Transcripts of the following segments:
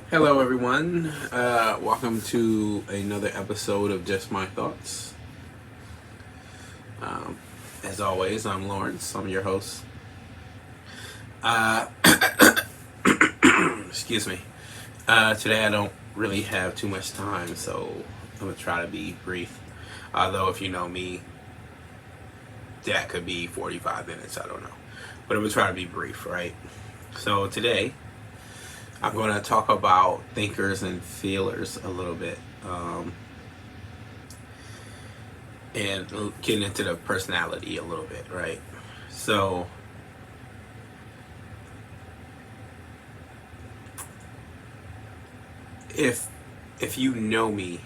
Hello, everyone. Welcome to another episode of Just My Thoughts. Um, as always, I'm Lawrence. I'm your host. Uh, excuse me. Today, I don't really have too much time, so I'm going to try to be brief. Although, if you know me, that could be 45 minutes. I don't know. But I'm going to try to be brief, right? So, today, I'm going to talk about thinkers and feelers a little bit. And getting into the personality a little bit, right? So, if you know me,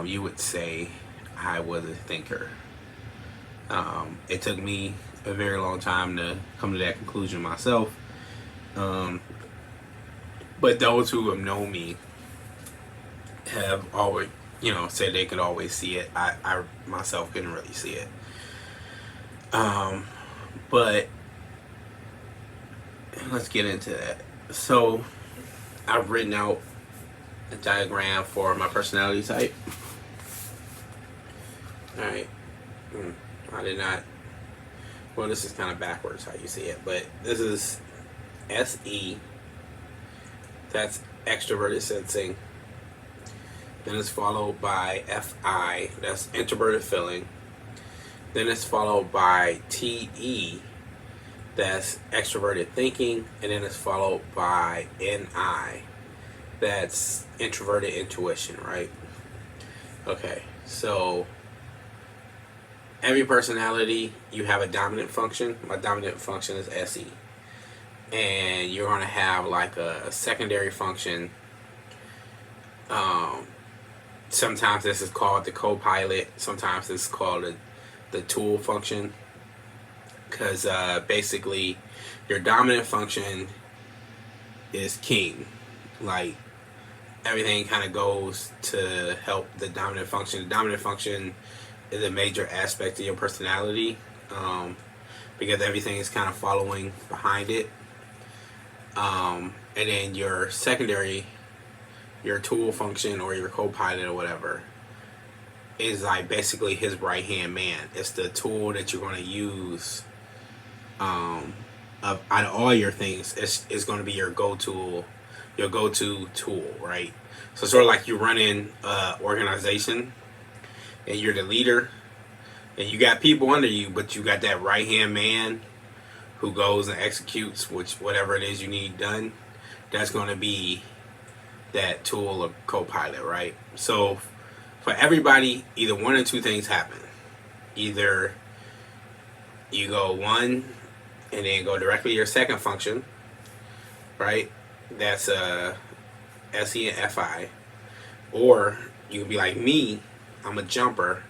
you would say I was a thinker. It took me a very long time to come to that conclusion myself. Um, but those who have known me have always, said they could always see it. I myself couldn't really see it. Um, but let's get into that. So, I've written out a diagram for my personality type. Alright. I did not. Well, this is kind of backwards how you see it, but this is SE. That's extroverted sensing. Then it's followed by FI. That's introverted feeling. Then it's followed by TE. That's extroverted thinking. And then it's followed by NI. That's introverted intuition, right? Okay, so every personality, you have a dominant function. My dominant function is SE. And you're going to have like a secondary function. Sometimes this is called the co-pilot. Sometimes this is called the tool function. Because basically, your dominant function is king. Like, everything kind of goes to help the dominant function. The dominant function is a major aspect of your personality, because everything is kind of following behind it. And then your secondary, your tool function or your co-pilot or whatever, is like basically his right hand man. It's the tool that you're going to use. Out of all your things, it's going to be your go-to tool, right? So sort of like you run in organization, and you're the leader, and you got people under you, but you got that right hand man who goes and executes whatever it is you need done. That's going to be that tool or co-pilot, right? So for everybody, either one or two things happen. Either you go one and then go directly to your second function, right? That's SE and FI. Or you can be like me, I'm a jumper,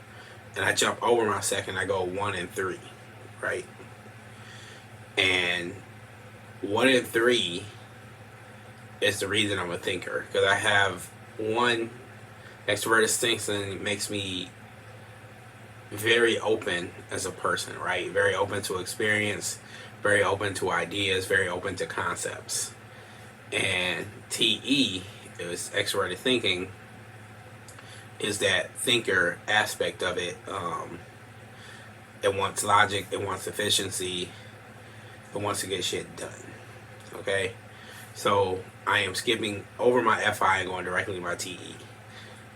and I jump over my second, I go 1 and 3, right? And 1 and 3 is the reason I'm a thinker. Because I have one, extroverted thinking makes me very open as a person, right? Very open to experience, very open to ideas, very open to concepts. And TE is extroverted thinking, is that thinker aspect of it. It wants logic, it wants efficiency, it wants to get shit done. Okay? So I am skipping over my FI and going directly to my TE.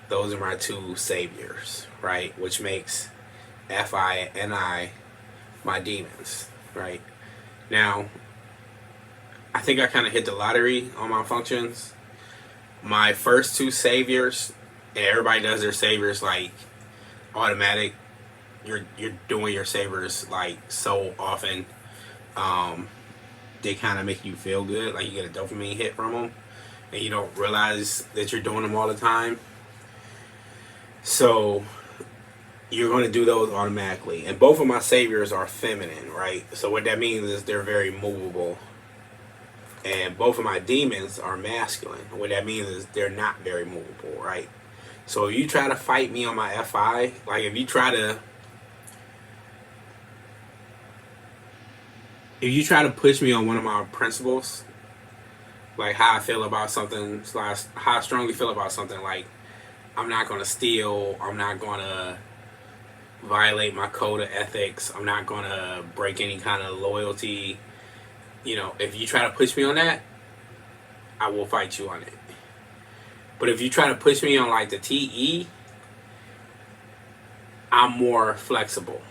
Those are my two saviors, right? Which makes FI and I my demons, right? Now, I think I kind of hit the lottery on my functions. My first two saviors, and everybody does their saviors like automatic. You're doing your saviors like so often. They kind of make you feel good, like you get a dopamine hit from them, and you don't realize that you're doing them all the time. So you're going to do those automatically. And both of my saviors are feminine, right? So what that means is they're very movable. And both of my demons are masculine. What that means is they're not very movable, right? So if you try to fight me on my FI, like if you try to push me on one of my principles, like how I feel about something, slash how I strongly feel about something. Like I'm not gonna steal. I'm not gonna violate my code of ethics. I'm not gonna break any kind of loyalty. If you try to push me on that, I will fight you on it. But if you try to push me on like the TE, I'm more flexible.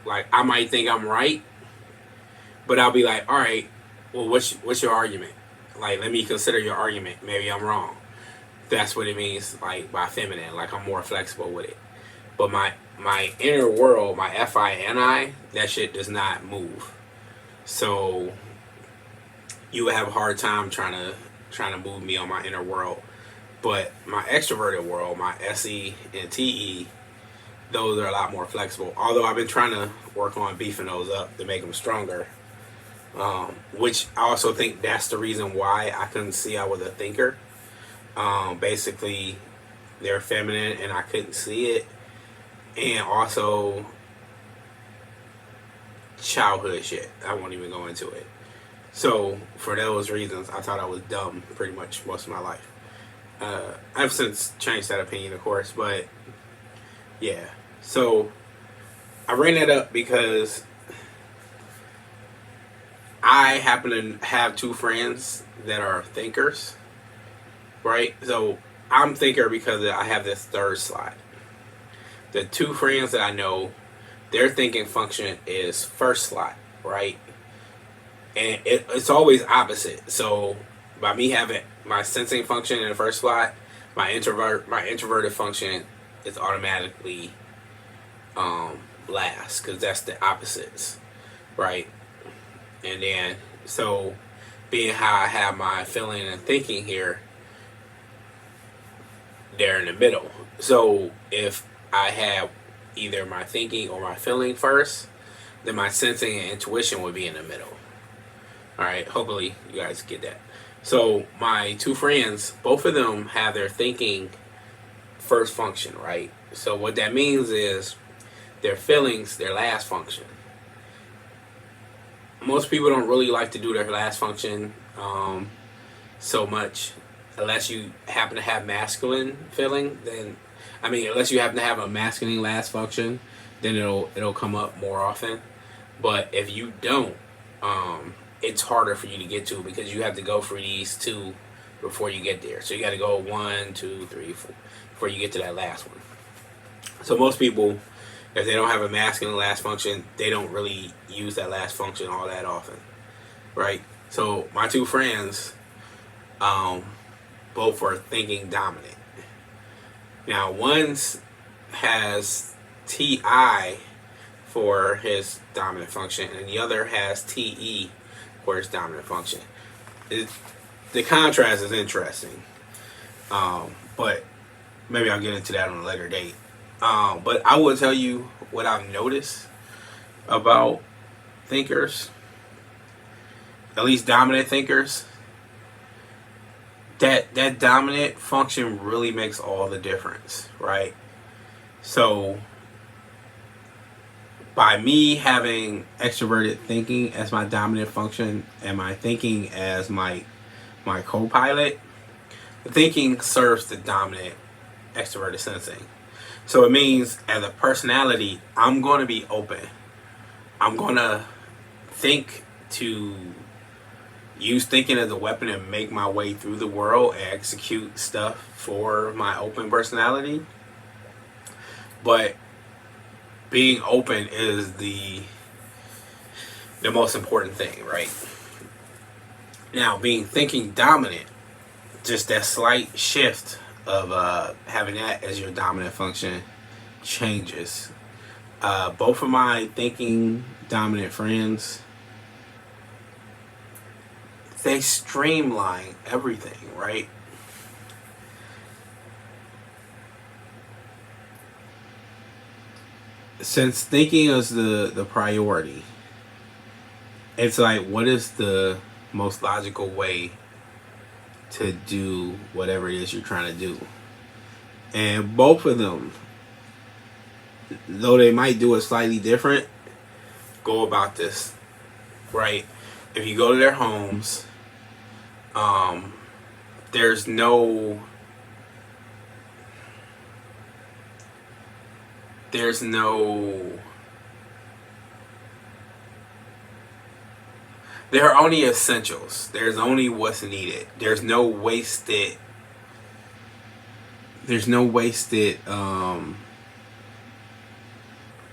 Like I might think I'm right, but I'll be like, all right, well, what's your argument? Like, let me consider your argument. Maybe I'm wrong. That's what it means, like by feminine. Like I'm more flexible with it. But my inner world, my FINI, that shit does not move. So you would have a hard time trying to move me on my inner world. But my extroverted world, my SE and TE, those are a lot more flexible. Although I've been trying to work on beefing those up to make them stronger. Which I also think that's the reason why I couldn't see I was a thinker. Basically, they're feminine and I couldn't see it. And also, childhood shit. I won't even go into it. So, for those reasons, I thought I was dumb pretty much most of my life. I've since changed that opinion, of course, but yeah. So, I bring that up because I happen to have two friends that are thinkers, right? So, I'm thinker because I have this third slot. The two friends that I know, their thinking function is first slot, right? And it's always opposite. So by me having my sensing function in the first slot, my introverted function is automatically last, because that's the opposites, right? And then so being how I have my feeling and thinking here, they're in the middle. So if I have either my thinking or my feeling first, then my sensing and intuition would be in the middle. Alright, hopefully you guys get that. So my two friends, both of them have their thinking first function, right? So what that means is their feelings, their last function. Most people don't really like to do their last function so much, unless you happen to have masculine feeling. Then, unless you happen to have a masculine last function, then it'll come up more often. But if you don't, it's harder for you to get to, because you have to go for these two before you get there. So you got to go 1, 2, 3, 4 before you get to that last one. So most people, if they don't have a masculine last function, they don't really use that last function all that often, right? So my two friends, both are thinking dominant. Now, one's has TI for his dominant function, and the other has TE for his dominant function. The contrast is interesting, but maybe I'll get into that on a later date. But I will tell you what I've noticed about thinkers, at least dominant thinkers. That dominant function really makes all the difference, right? So by me having extroverted thinking as my dominant function and my thinking as my co-pilot, the thinking serves the dominant extroverted sensing. So it means as a personality, I'm going to be open. I'm going to think to use thinking as a weapon and make my way through the world and execute stuff for my open personality. But being open is the most important thing, right? Now, being thinking dominant, just that slight shift of having that as your dominant function changes. Both of my thinking dominant friends, they streamline everything, right? Since thinking is the priority, it's like, what is the most logical way to do whatever it is you're trying to do? And both of them, though they might do it slightly different, go about this, right? If you go to their homes, Um, there's no there's no there are only essentials. There's only what's needed. There's no wasted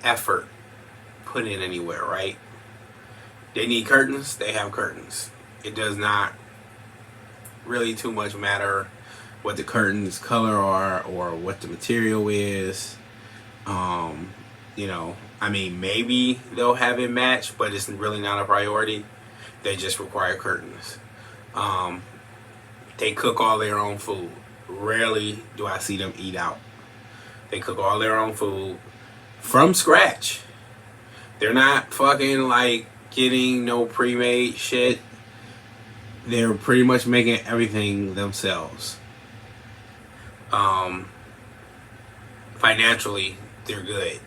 effort put in anywhere, right? They need curtains, they have curtains. It does not really too much matter what the curtains color are or what the material is. I mean, maybe they'll have it match, but it's really not a priority. They just require curtains. They cook all their own food. Rarely do I see them eat out. They cook all their own food from scratch. They're not fucking like getting no pre-made shit. They're pretty much making everything themselves. Financially, they're good.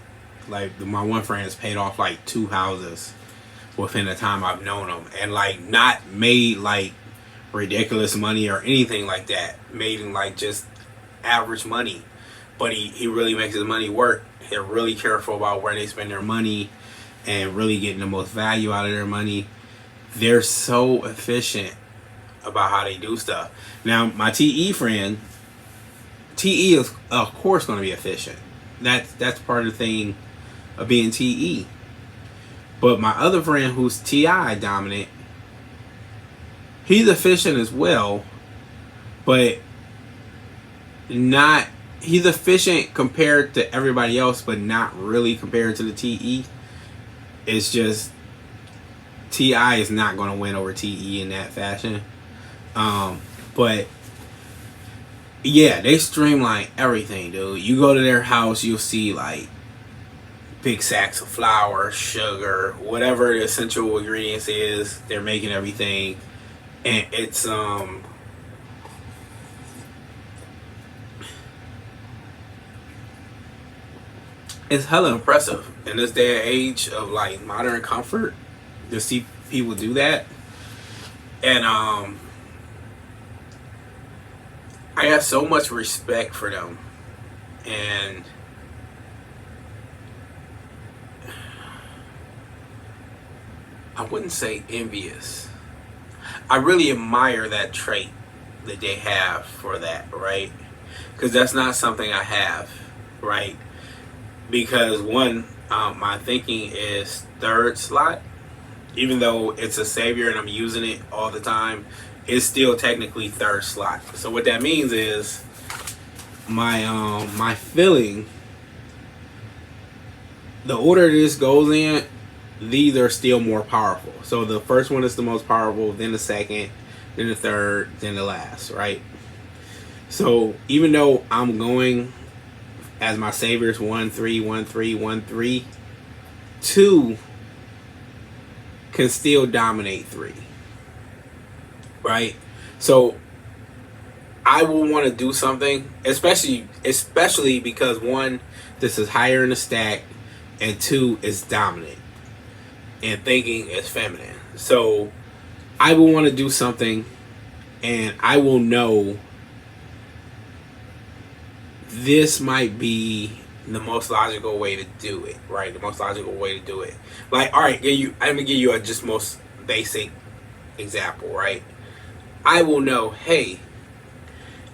Like my one friend has paid off like 2 houses within the time I've known him, and like not made like ridiculous money or anything like that. Made in like just average money, but he really makes his money work. They're really careful about where they spend their money and really getting the most value out of their money. They're so efficient about how they do stuff. Now my TE friend, TE is of course going to be efficient. That's part of the thing of being TE. But my other friend who's TI dominant, he's efficient as well, but not, he's efficient compared to everybody else, but not really compared to the TE. It's just TI is not going to win over TE in that fashion. But yeah, they streamline everything, dude. You go to their house, you'll see like big sacks of flour, sugar, whatever the essential ingredients is. They're making everything, and it's hella impressive in this day and age of like modern comfort to see people do that. And I have so much respect for them, and I wouldn't say envious. I really admire that trait that they have for that, right? Because that's not something I have, right? Because one, my thinking is third slot, even though it's a savior and I'm using it all the time, it's still technically third slot. So what that means is my feeling, the order this goes in, these are still more powerful. So the first one is the most powerful, then the second, then the third, then the last, right? So even though I'm going as my saviors 1 3 1 3 1 3, 2 can still dominate 3, right? So I will want to do something, especially because 1, this is higher in the stack, and 2 is dominant, and thinking is feminine. So I will want to do something, and I will know this might be the most logical way to do it, right? The most logical way to do it. Like, all right, I'm gonna give you a just most basic example, right? I will know, hey,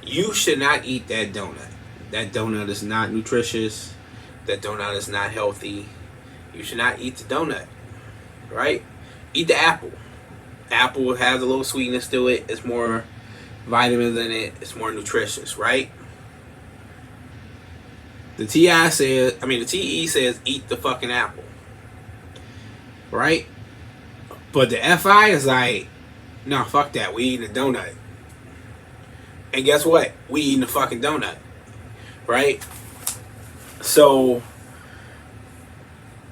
you should not eat that donut. That donut is not nutritious. That donut is not healthy. You should not eat the donut, right? Eat the apple. Apple has a little sweetness to it. It's more vitamins in it. It's more nutritious, right? The TE says eat the fucking apple, right? But the FI is like, no, fuck that. We eating a donut. And guess what? We eating a fucking donut, right? So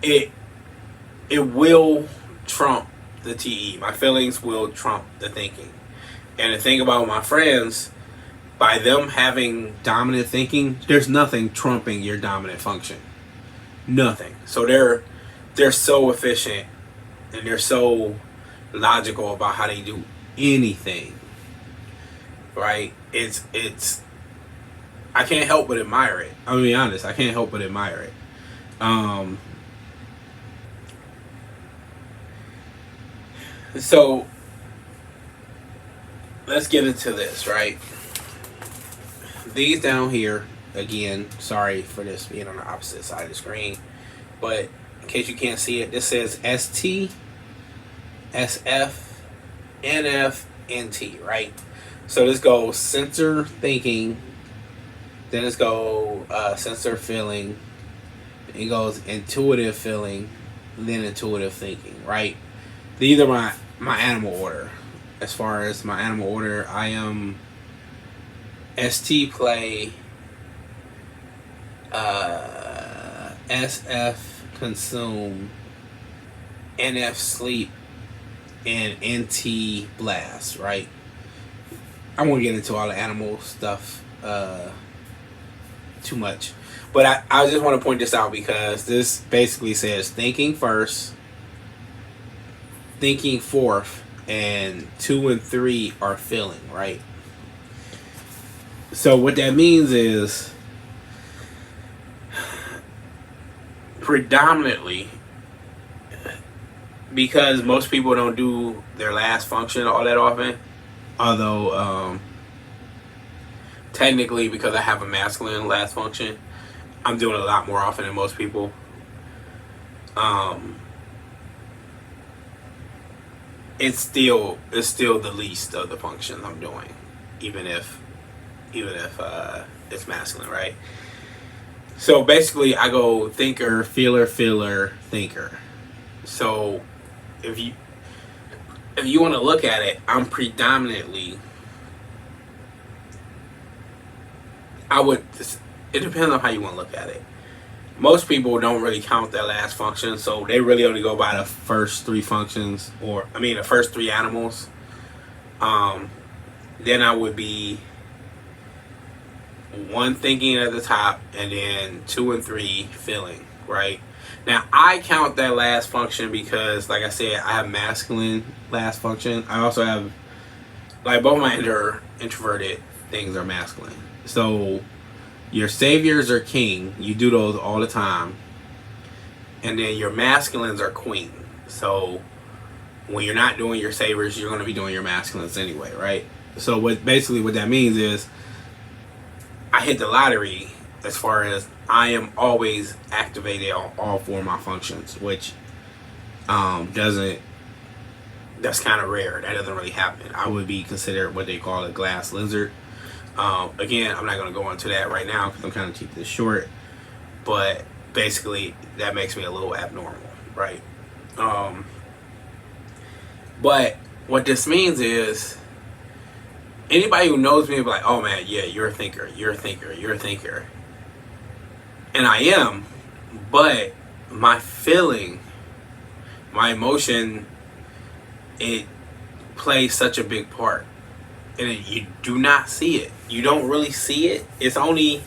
it will trump the TE. My feelings will trump the thinking. And the thing about my friends, by them having dominant thinking, there's nothing trumping your dominant function. Nothing. So they're so efficient, and they're so logical about how they do anything. right? It's I can't help but admire it. I'm gonna be honest, I can't help but admire it. So let's get into this, right? These down here, again, sorry for this being on the opposite side of the screen, but in case you can't see it, this says ST, SF, NF, NT, right? So this goes sensor thinking, then it's go sensor feeling, it goes intuitive feeling, then intuitive thinking, right? These are my animal order. As far as my animal order, I am ST play, SF consume, NF sleep, and NT blast, right? I won't get into all the animal stuff too much, but I just want to point this out because this basically says thinking first, thinking fourth, and 2 and 3 are feeling, right? So what that means is predominantly, because most people don't do their last function all that often, although technically because I have a masculine last function, I'm doing it a lot more often than most people. It's still the least of the functions I'm doing, even if it's masculine, right? So basically, I go thinker, feeler, feeler, thinker. So if you want to look at it, I'm predominantly, it depends on how you want to look at it. Most people don't really count their last function, so they really only go by the first 3 functions, the first 3 animals. Then I would be 1 thinking at the top, and then 2 and 3 feeling, right? Now, I count that last function because, like I said, I have masculine last function. I also have, like, both my introverted things are masculine. So your saviors are king. You do those all the time. And then your masculines are queen. So when you're not doing your saviors, you're going to be doing your masculines anyway, right? So what that means is I hit the lottery as far as I am always activated on all 4 of my functions, which that's kind of rare. That doesn't really happen. I would be considered what they call a glass lizard. Again, I'm not going to go into that right now because I'm kind of keeping this short, but basically that makes me a little abnormal, right? But what this means is anybody who knows me will be like, oh man, yeah, you're a thinker, you're a thinker, you're a thinker. And I am, but my feeling, my emotion, it plays such a big part. And you do not see it. You don't really see it. It's only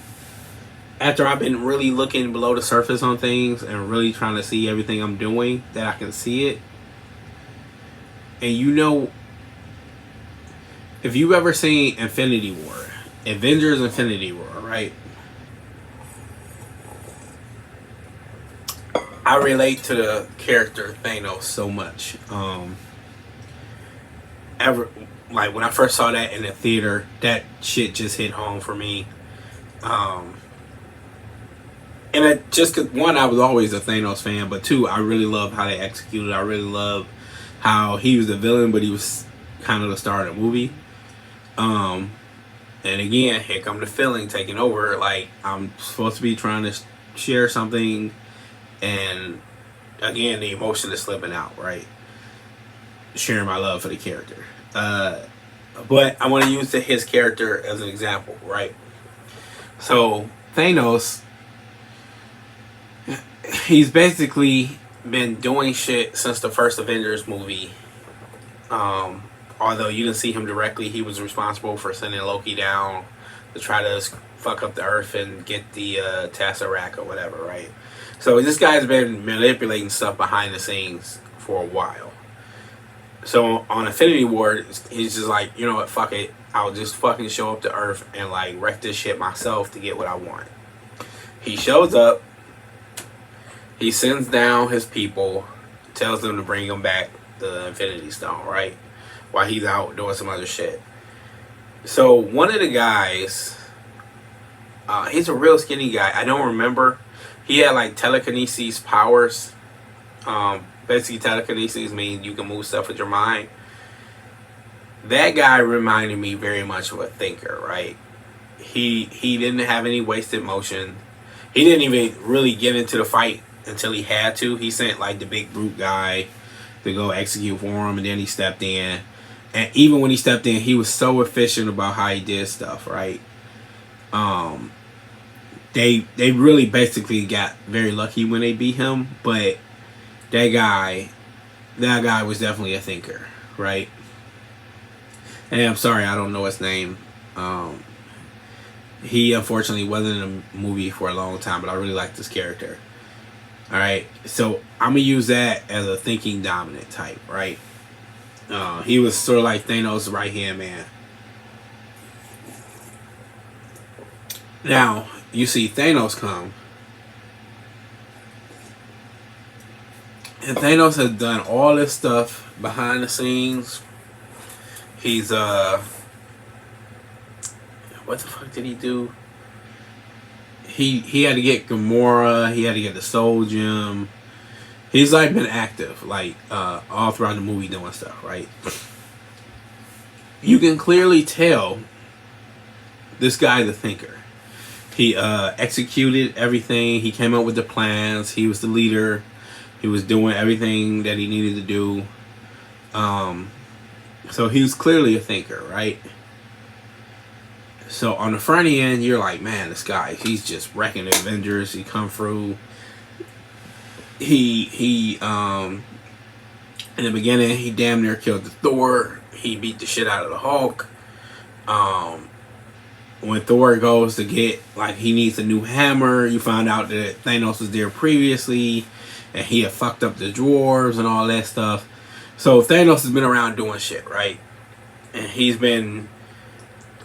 after I've been really looking below the surface on things and really trying to see everything I'm doing that I can see it. And if you've ever seen Infinity War, Avengers Infinity War, right? I relate to the character Thanos so much. Like when I first saw that in the theater, that shit just hit home for me. And just cause, 1, I was always a Thanos fan, but 2, I really love how they executed. I really love how he was the villain, but he was kind of the star of the movie. And again, here come the feeling taking over. Like I'm supposed to be trying to share something, and again, the emotion is slipping out, right? Sharing my love for the character. But I want to use his character as an example, right? So Thanos, he's basically been doing shit since the first Avengers movie. Although you didn't see him directly, he was responsible for sending Loki down to try to fuck up the Earth and get the Tesseract or whatever, right? So this guy's been manipulating stuff behind the scenes for a while. So on Infinity War, he's just like, you know what, fuck it. I'll just fucking show up to Earth and like wreck this shit myself to get what I want. He shows up. He sends down his people, tells them to bring him back the Infinity Stone, right? While he's out doing some other shit. So one of the guys, he's a real skinny guy. I don't remember. He had like telekinesis powers. Basically, telekinesis means you can move stuff with your mind. That guy reminded me very much of a thinker, right? He didn't have any wasted motion. He didn't even really get into the fight until he had to. He sent like the big brute guy to go execute for him, and then he stepped in. And even when he stepped in, he was so efficient about how he did stuff, right? They really basically got very lucky when they beat him, but that guy was definitely a thinker, right? And I'm sorry, I don't know his name. He unfortunately wasn't in a movie for a long time, but I really like this character. All right, so I'm gonna use that as a thinking dominant type, right? He was sort of like Thanos' right hand man. Now you see Thanos come, and Thanos has done all this stuff behind the scenes. He's what the fuck did he do? He had to get Gamora. He had to get the Soul Gem. He's like been active, like all throughout the movie doing stuff, right? You can clearly tell this guy's a thinker. He executed everything. He came up with the plans. He was the leader. He was doing everything that he needed to do. So he was clearly a thinker, right? So on the front end, you're like, man, this guy, he's just wrecking the Avengers. He come through. He in the beginning, he damn near killed the Thor. He beat the shit out of the Hulk. When Thor goes to get, like, he needs a new hammer, you find out that Thanos was there previously, and he had fucked up the dwarves and all that stuff. So Thanos has been around doing shit, right? And he's been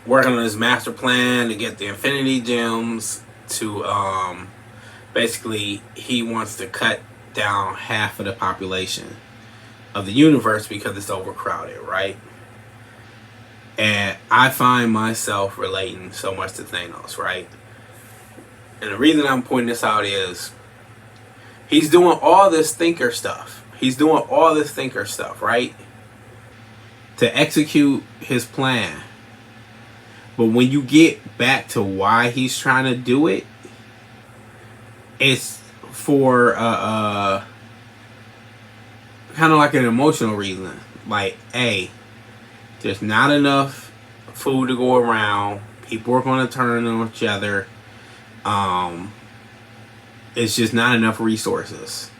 working on his master plan to get the Infinity Gems to, basically, he wants to cut down half of the population of the universe because it's overcrowded, right? And I find myself relating so much to Thanos, right? And the reason I'm pointing this out is he's doing all this thinker stuff. Right? To execute his plan. But when you get back to why he's trying to do it, it's for kind of like an emotional reason. Like, hey, there's not enough food to go around. People are going to turn on each other. It's just not enough resources.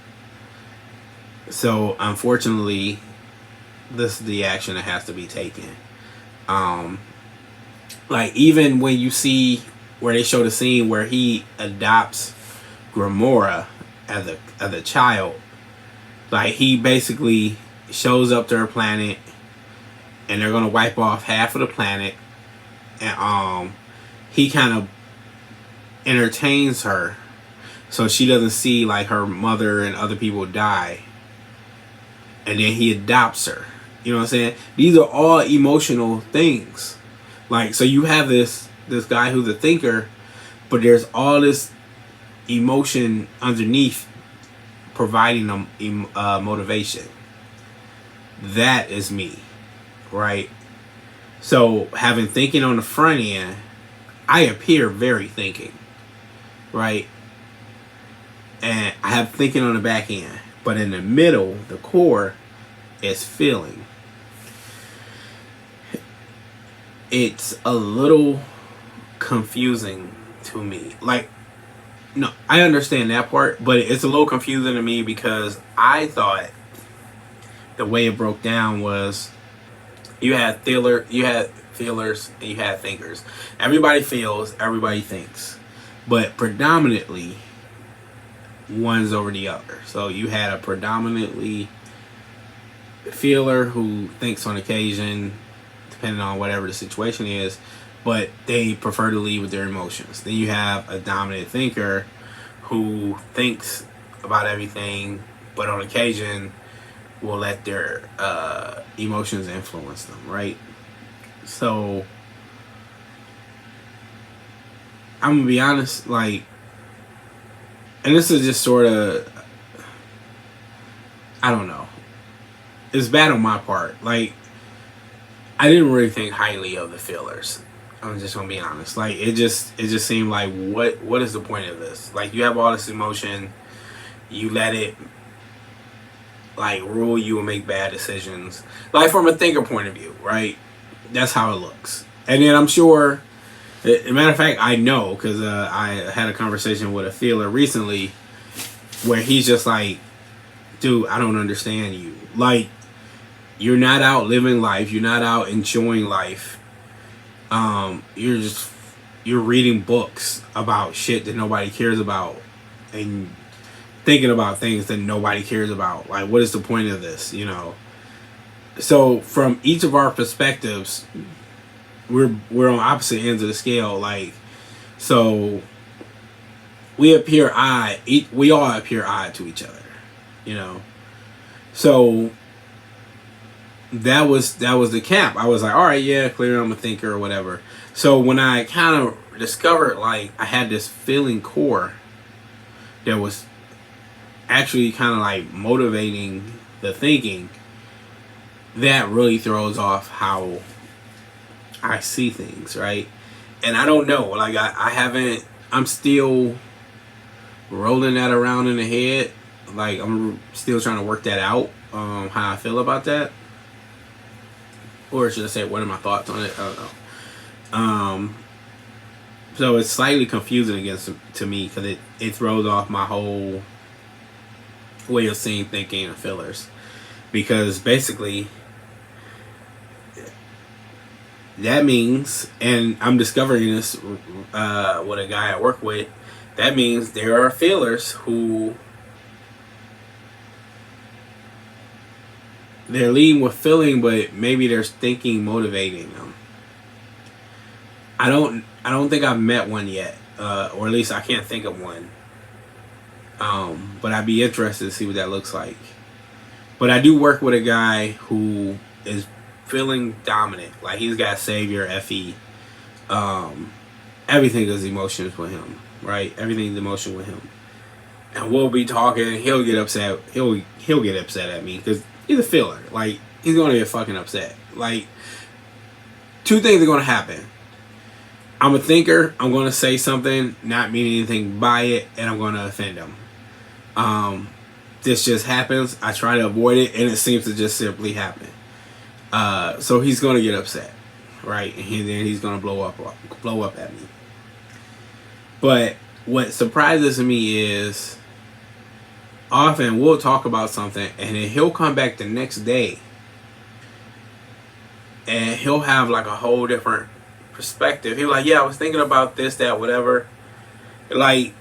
So, unfortunately, this is the action that has to be taken. Like, even when you see where they show the scene where he adopts Gamora as a child, like, he basically shows up to her planet, and they're gonna wipe off half of the planet, and he kind of entertains her so she doesn't see like her mother and other people die, and then he adopts her. You know what I'm saying? These are all emotional things. Like, so you have this guy who's a thinker, but there's all this emotion underneath providing them motivation. That is me, right? So having thinking on the front end, I appear very thinking, right? And I have thinking on the back end, but in the middle, the core is feeling. It's a little confusing to me. Like, no, I understand that part, but it's a little confusing to me because I thought the way it broke down was you had feelers, and you had thinkers. Everybody feels, everybody thinks, but predominantly one's over the other. So you had a predominantly feeler who thinks on occasion, depending on whatever the situation is, but they prefer to lead with their emotions. Then you have a dominant thinker who thinks about everything, but on occasion will let their emotions influence them, right? So I'm gonna be honest, like, and this is just sort of, I don't know, it's bad on my part. Like, I didn't really think highly of the feelers. I'm just gonna be honest. Like, it just seemed like, what is the point of this? Like, you have all this emotion, you let it like rule you and make bad decisions. Like, from a thinker point of view, right? That's how it looks. And then I'm sure, as a matter of fact, I know, because I had a conversation with a feeler recently where he's just like, dude, I don't understand you. Like, you're not out living life. You're not out enjoying life. You're reading books about shit that nobody cares about, and thinking about things that nobody cares about. Like, what is the point of this? You know. So from each of our perspectives, we're on opposite ends of the scale. Like, so we all appear odd to each other. You know. So that was the camp. I was like, all right, yeah, clearly I'm a thinker or whatever. So when I kind of discovered, like, I had this feeling core that was actually kind of like motivating the thinking, that really throws off how I see things, right? And I don't know, like, I'm still rolling that around in the head. Like, I'm still trying to work that out, how I feel about that. Or should I say, what are my thoughts on it? I don't know. So it's slightly confusing to me, because it throws off my whole way of seeing, thinking, and feelers. Because basically, that means, and I'm discovering this with a guy I work with, that means there are feelers who they're leading with feeling, but maybe there's thinking motivating them. I don't think I've met one yet, or at least I can't think of one. But I'd be interested to see what that looks like. But I do work with a guy who is feeling dominant. Like, he's got savior, FE. Everything is emotions with him, right? Everything's emotion with him. And we'll be talking. He'll get upset. He'll get upset at me because he's a feeler. Like, he's gonna get fucking upset. Like, two things are gonna happen. I'm a thinker. I'm gonna say something, not mean anything by it, and I'm gonna offend him. This just happens. I try to avoid it, and it seems to just simply happen. So he's gonna get upset, right? And then he's gonna blow up at me. But what surprises me is, often we'll talk about something, and then he'll come back the next day, and he'll have like a whole different perspective. He'll like, yeah, I was thinking about this, that, whatever. Like,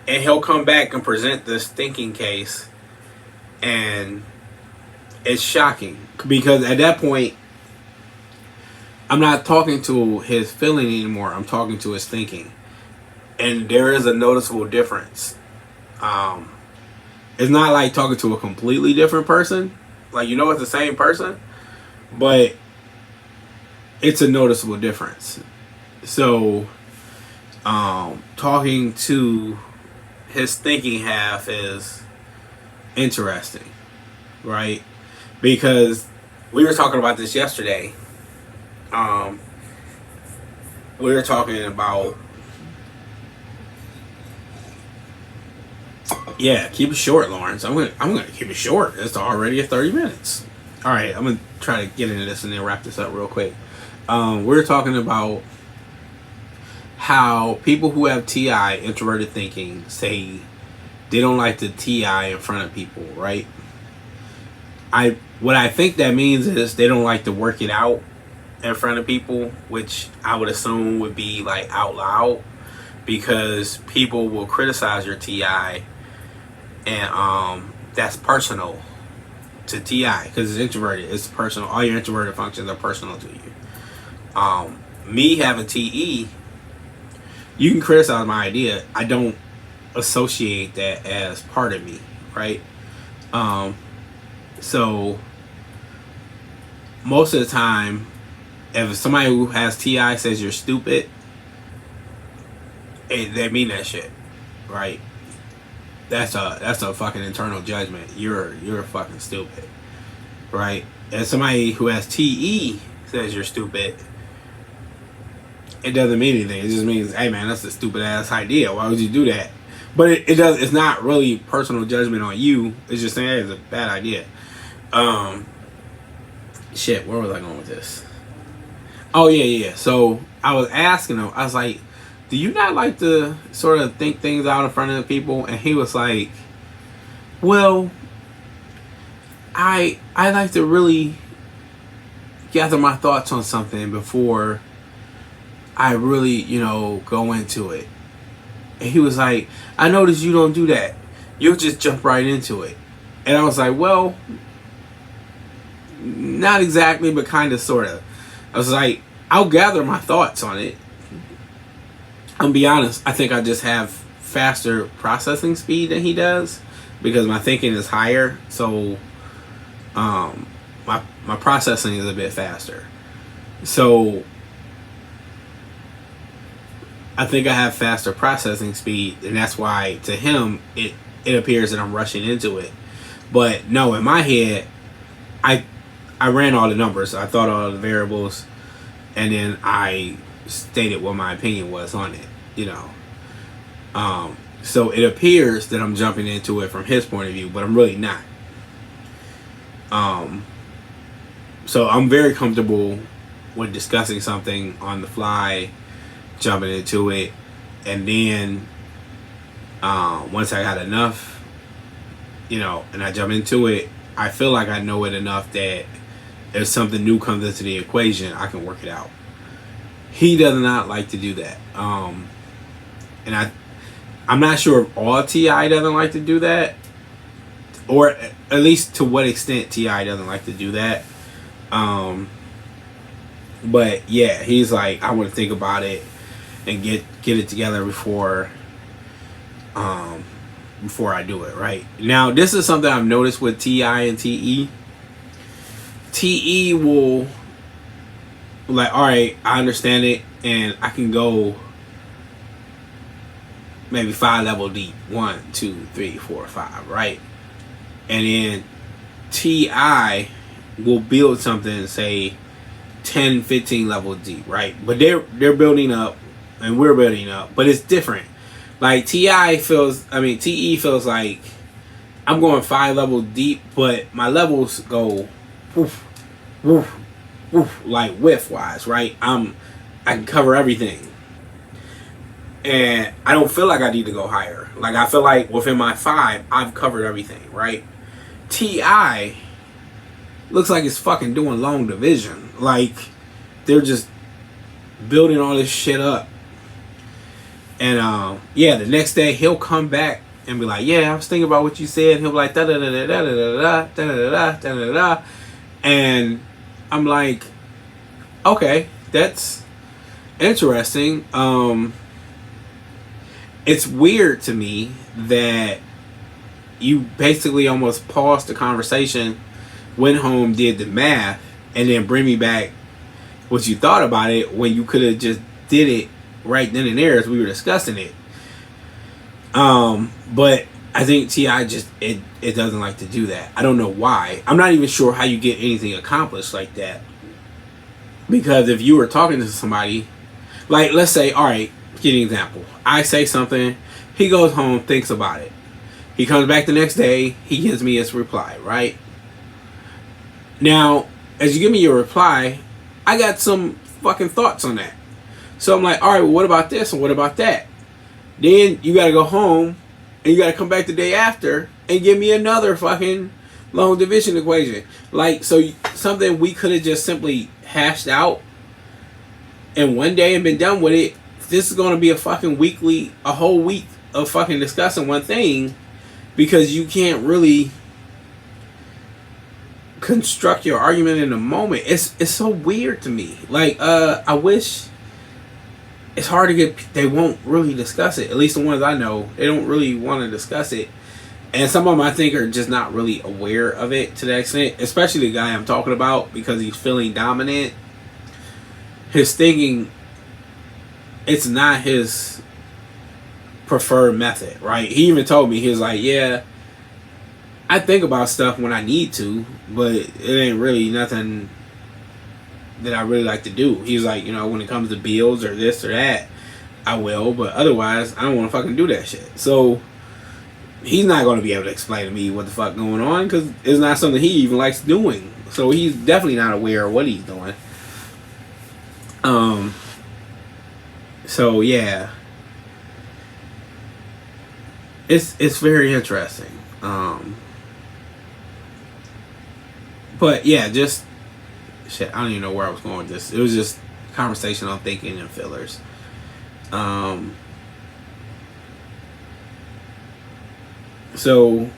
and he'll come back and present this thinking case, and it's shocking, because at that point, I'm not talking to his feeling anymore. I'm talking to his thinking, and there is a noticeable difference. It's not like talking to a completely different person. Like, you know, it's the same person, but it's a noticeable difference. So, talking to his thinking half is interesting, right? Because we were talking about this yesterday. We were talking about, yeah, keep it short, Lawrence. I'm gonna keep it short. It's already at 30 minutes. All right, I'm gonna try to get into this and then wrap this up real quick. We're talking about how people who have TI, introverted thinking, say they don't like the TI in front of people, right? What I think that means is they don't like to work it out in front of people, which I would assume would be like out loud, because people will criticize your TI, and that's personal to Ti because it's introverted. It's personal. All your introverted functions are personal to you. Me having Te, you can criticize my idea. I don't associate that as part of me, right? So most of the time, if somebody who has Ti says you're stupid, they mean that shit, right? That's a fucking internal judgment. You're fucking stupid, right? And somebody who has Te says you're stupid, it doesn't mean anything. It just means, hey man, that's a stupid ass idea. Why would you do that? But it does. It's not really personal judgment on you. It's just saying, hey, it's a bad idea. Shit, where was I going with this? Oh yeah. So I was asking him. I was like, do you not like to sort of think things out in front of the people? And he was like, well, I like to really gather my thoughts on something before I really, go into it. And he was like, I noticed you don't do that. You'll just jump right into it. And I was like, well, not exactly, but kind of, sort of. I was like, I'll gather my thoughts on it. I'll be honest, I think I just have faster processing speed than he does because my thinking is higher. So my processing is a bit faster. So I think I have faster processing speed, and that's why to him it appears that I'm rushing into it. But no, in my head, I ran all the numbers. I thought all the variables, and then I stated what my opinion was on it. So it appears that I'm jumping into it from his point of view, but I'm really not. So I'm very comfortable with discussing something on the fly, jumping into it, and then once I got enough, and I jump into it, I feel like I know it enough that if something new comes into the equation, I can work it out. He does not like to do that. And I'm not sure if all Ti doesn't like to do that, or at least to what extent Ti doesn't like to do that. But yeah, he's like, I want to think about it and get it together before I do it. Right now, this is something I've noticed with Ti and Te. Te will like, all right, I understand it, and I can go maybe 5 level deep, 1, 2, 3, 4, 5, right? And then Ti will build something, say 10, 15 level deep, right? But they're building up, and we're building up, but it's different. Like Te feels like I'm going 5 level deep, but my levels go woof, woof, woof, like width wise, right? I can cover everything. And I don't feel like I need to go higher. Like I feel like within my 5, I've covered everything, right? Ti looks like it's fucking doing long division. Like they're just building all this shit up. And yeah, the next day he'll come back and be like, yeah, I was thinking about what you said. And he'll be like, da da da da da da da da da da da. And I'm like, okay, that's interesting. It's weird to me that you basically almost paused the conversation, went home, did the math, and then bring me back what you thought about it when you could have just did it right then and there as we were discussing it. But I think Ti just it doesn't like to do that. I don't know why. I'm not even sure how you get anything accomplished like that. Because if you were talking to somebody, like let's say, all right, give an example. I say something, he goes home, thinks about it. He comes back the next day, he gives me his reply, right? Now, as you give me your reply, I got some fucking thoughts on that. So I'm like, all right, well, what about this and what about that? Then you got to go home and you got to come back the day after and give me another fucking long division equation. Like, so something we could have just simply hashed out in one day and been done with it. This is going to be a whole week of fucking discussing one thing because you can't really construct your argument in the moment. It's so weird to me. Like, I wish. It's hard to get. They won't really discuss it. At least the ones I know, they don't really want to discuss it. And some of them I think are just not really aware of it to that extent. Especially the guy I'm talking about, because he's feeling dominant. His thinking, it's not his preferred method, right? He even told me, he was like, yeah, I think about stuff when I need to, but it ain't really nothing that I really like to do. He's like, when it comes to bills or this or that, I will, but otherwise, I don't want to fucking do that shit. So, he's not going to be able to explain to me what the fuck going on, because it's not something he even likes doing. So, he's definitely not aware of what he's doing. So, yeah. It's very interesting. But, yeah, just shit, I don't even know where I was going with this. It was just conversation on thinking and fillers. So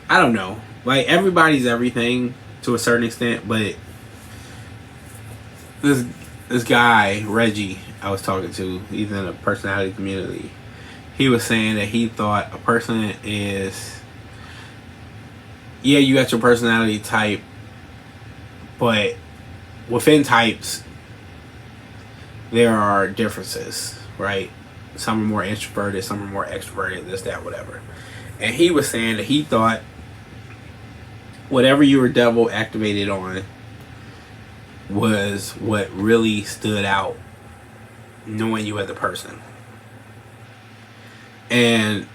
I don't know. Like, everybody's everything to a certain extent, but this guy, Reggie, I was talking to, he's in a personality community. He was saying that he thought a person is, yeah, you got your personality type, but within types, there are differences, right? Some are more introverted, some are more extroverted, this, that, whatever. And he was saying that he thought whatever you were double activated on was what really stood out, knowing you as a person. And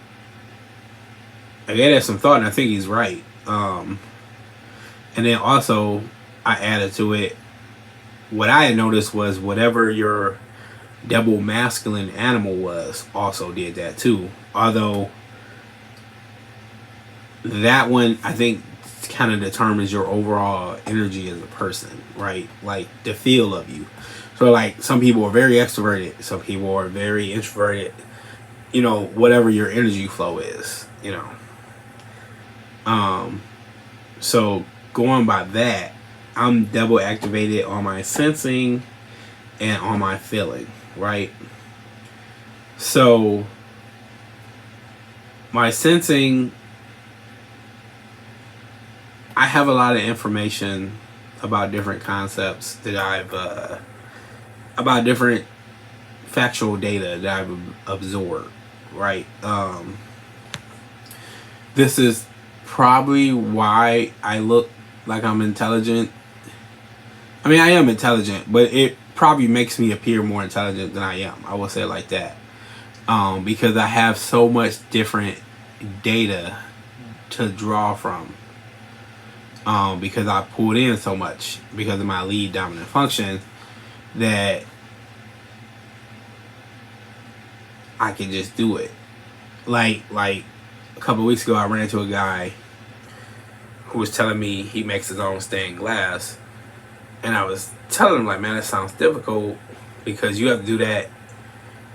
I gave that some thought, and I think he's right. And then also, I added to it, what I had noticed was whatever your double masculine animal was also did that too. Although that one, I think, kind of determines your overall energy as a person, right? Like the feel of you. So like some people are very extroverted, some people are very introverted, whatever your energy flow is, So going by that, I'm double activated on my sensing and on my feeling, right? So my sensing, I have a lot of information about different concepts that about different factual data that I've absorbed, right? This is probably why I look like I'm intelligent. I mean, I am intelligent, but it probably makes me appear more intelligent than I am. I will say it like that. Because I have so much different data to draw from. Because I pulled in so much because of my lead dominant function that I can just do it. Like a couple of weeks ago, I ran into a guy who was telling me he makes his own stained glass. And I was telling him, like, man, that sounds difficult because you have to do that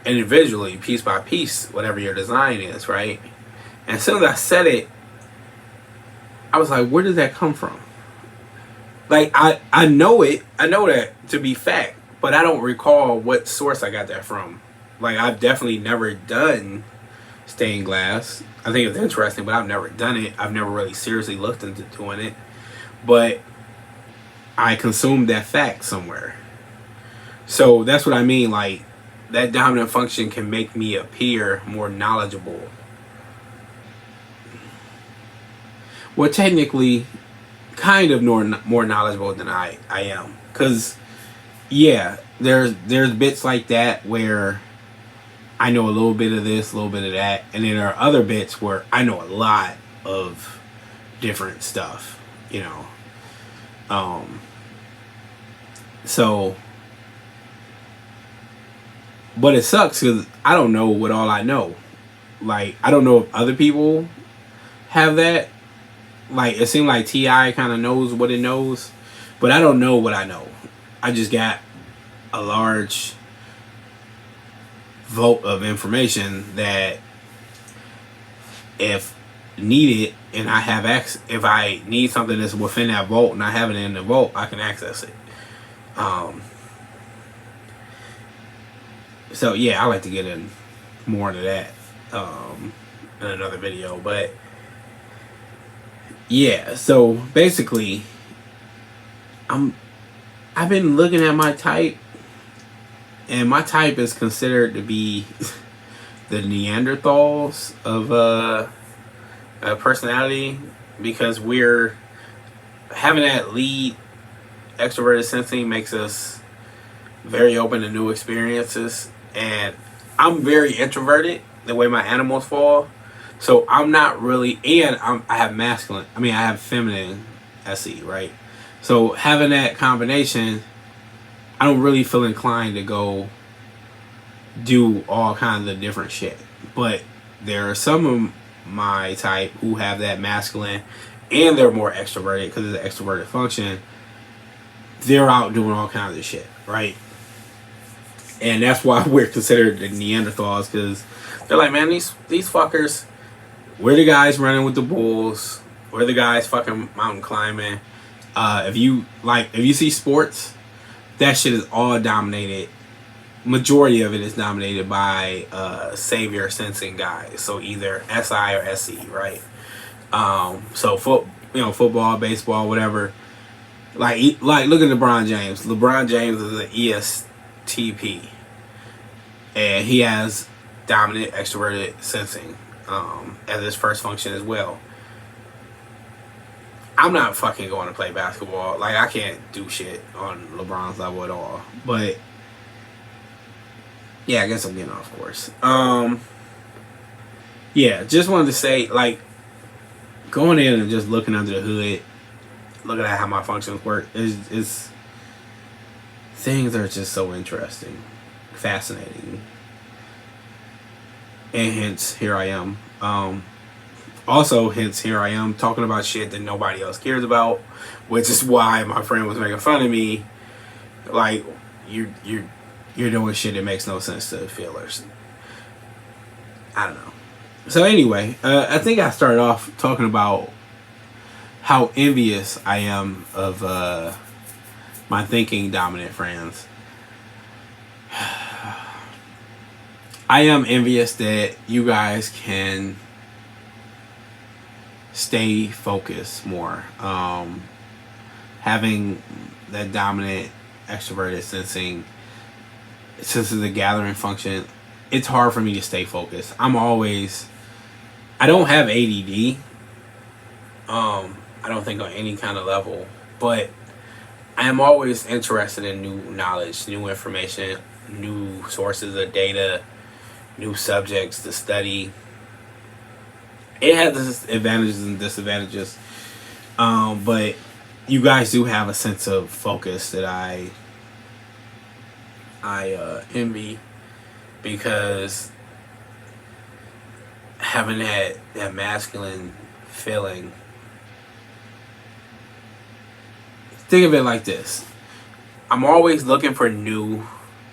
individually, piece by piece, whatever your design is, right? And as soon as I said it, I was like, where did that come from? Like, I know it. I know that to be fact, but I don't recall what source I got that from. Like, I've definitely never done stained glass. I think it's interesting, but I've never done it. I've never really seriously looked into doing it. But I consumed that fact somewhere. So that's what I mean. Like, that dominant function can make me appear more knowledgeable. Well, technically, kind of more knowledgeable than I am. Because, yeah, there's bits like that where I know a little bit of this, a little bit of that. And then there are other bits where I know a lot of different stuff, So, but it sucks because I don't know what all I know. Like, I don't know if other people have that. Like, it seems like T.I. kind of knows what it knows, but I don't know what I know. I just got a large vault of information that if need it and I have if I need something that's within that vault and I have it in the vault, I can access it. So yeah, I like to get in more into that in another video, but yeah. So basically, I've been looking at my type, and my type is considered to be the Neanderthals of personality, because we're having that lead extroverted sensing makes us very open to new experiences, and I'm very introverted the way my animals fall, so I'm not really, and I have masculine, I have feminine SE, right? So having that combination, I don't really feel inclined to go do all kinds of different shit. But there are some of my type who have that masculine and they're more extroverted because it's an extroverted function. They're out doing all kinds of shit, right? And that's why we're considered the Neanderthals, because they're like, man, these fuckers, we're the guys running with the bulls. We're the guys fucking mountain climbing. If you see sports, that shit is all dominated. Majority of it is dominated by savior sensing guys. So either SI or SE, right? So football, baseball, whatever. Like look at LeBron James. LeBron James is an ESTP, and he has dominant extroverted sensing as his first function as well. I'm not fucking going to play basketball. Like, I can't do shit on LeBron's level at all. But yeah, I guess I'm getting off course. Yeah, just wanted to say, like, going in and just looking under the hood, looking at how my functions work, is things are just so interesting, fascinating, and hence here I am. Also, hence here I am talking about shit that nobody else cares about, which is why my friend was making fun of me. Like, you're doing shit that makes no sense to feelers. I don't know. So anyway, I think I started off talking about how envious I am of my thinking dominant friends. I am envious that you guys can stay focused more. Having that dominant extroverted sensing, since it's a gathering function, it's hard for me to stay focused. I don't have ADD. I don't think on any kind of level, but I am always interested in new knowledge, new information, new sources of data, new subjects to study. It has its advantages and disadvantages, but you guys do have a sense of focus that I envy, because having that masculine feeling. Think of it like this: I'm always looking for new,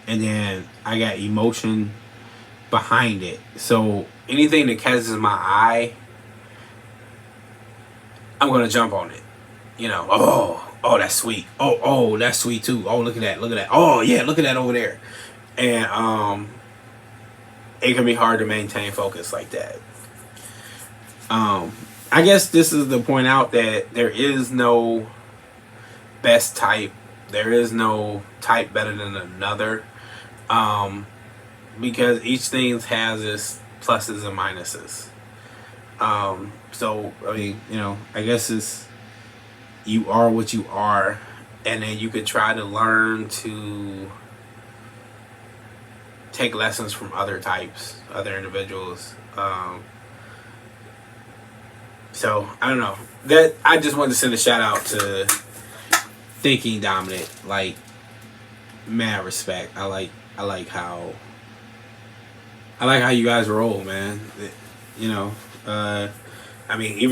and then I got emotion behind it. So anything that catches my eye, I'm gonna jump on it. Oh, that's sweet. Oh, that's sweet too. Oh, look at that. Oh yeah, look at that over there. And it can be hard to maintain focus like that. I guess this is to point out that there is no best type. There is no type better than another. Because each thing has its pluses and minuses. So, I guess it's, you are what you are, and then you could try to learn to take lessons from other types, other individuals. So, I don't know. That I just wanted to send a shout out to Thinking Dominant. Like, mad respect. I like how you guys roll, man. Even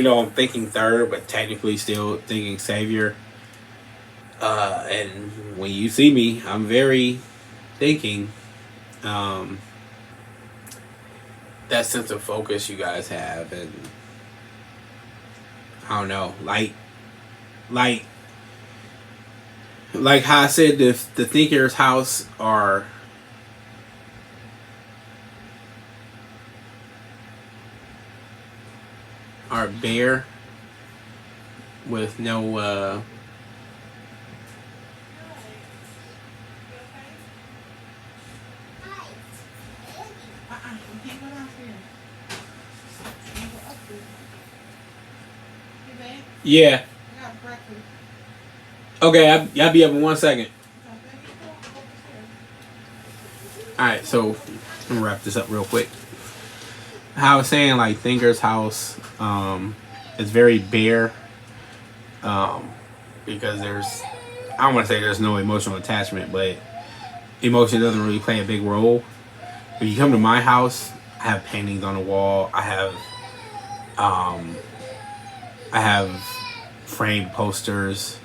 though I'm thinking third, but technically still thinking savior. And when you see me, I'm very thinking. That sense of focus you guys have, and I don't know, like like how I said, the thinker's house are bare with no yeah. Okay, I'll be up in 1 second. Alright, so I'm gonna wrap this up real quick. How I was saying, like, thinker's house is very bare, because I don't want to say there's no emotional attachment, but emotion doesn't really play a big role. If you come to my house, I have paintings on the wall. I have framed posters.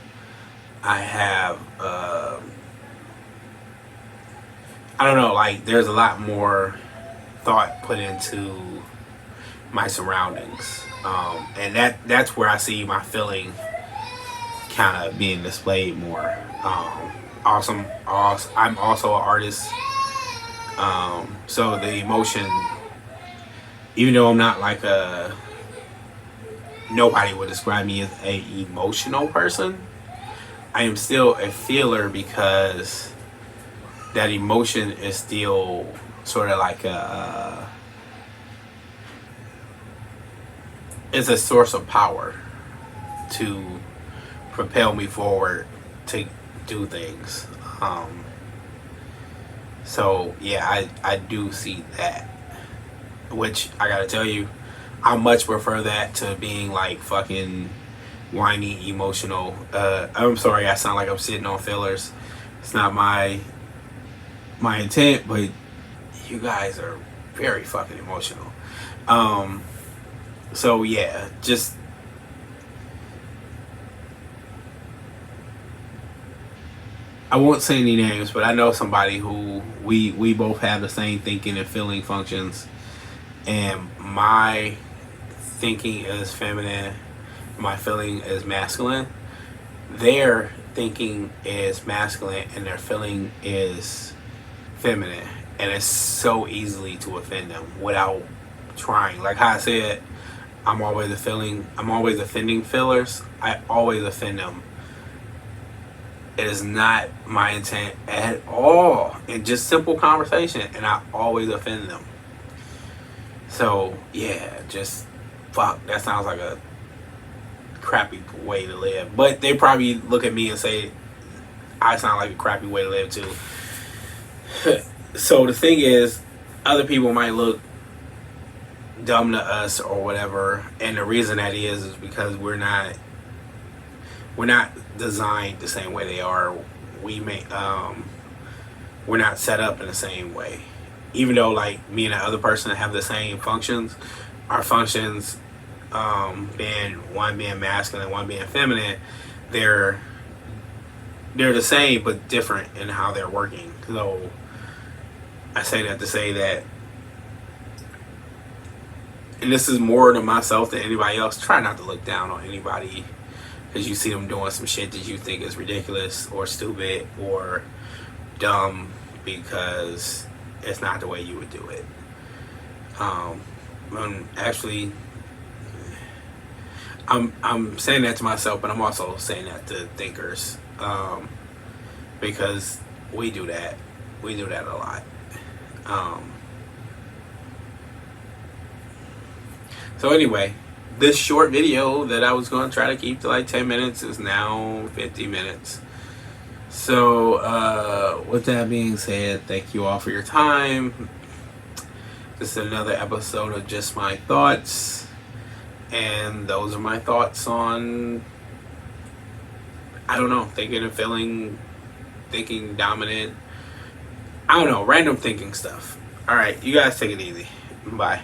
I have I don't know, like, there's a lot more thought put into my surroundings, and that's where I see my feeling kind of being displayed more. I'm also an artist, so the emotion, even though I'm not like nobody would describe me as a emotional person, I am still a feeler, because that emotion is still sort of like it's a source of power to propel me forward to do things. So yeah, I do see that, which I gotta tell you, I much prefer that to being like fucking whiny, emotional. I'm sorry, I sound like I'm sitting on fillers. It's not my intent, but you guys are very fucking emotional. So yeah, just I won't say any names, but I know somebody who we both have the same thinking and feeling functions, and my thinking is feminine, my feeling is masculine. Their thinking is masculine and their feeling is feminine, and it's so easily to offend them without trying. Like how I said, I'm always offending fillers. I always offend them. It is not my intent at all in just simple conversation, and I always offend them. So yeah, just fuck, that sounds like a crappy way to live. But they probably look at me and say I sound like a crappy way to live too. So the thing is, other people might look dumb to us or whatever, and the reason that is because we're not designed the same way they are. We're not set up in the same way. Even though like me and the other person have the same functions, our functions, one being masculine, one being feminine, they're the same but different in how they're working. So I say that to say that, and this is more to myself than anybody else, try not to look down on anybody because you see them doing some shit that you think is ridiculous or stupid or dumb, because it's not the way you would do it. Actually, I'm saying that to myself, but I'm also saying that to thinkers, because we do that. We do that a lot. So anyway, this short video that I was going to try to keep to like 10 minutes is now 50 minutes. So with that being said, thank you all for your time. This is another episode of Just My Thoughts, and those are my thoughts on, I don't know, thinking and feeling, thinking dominant, I don't know, random thinking stuff. Alright, you guys take it easy. Bye.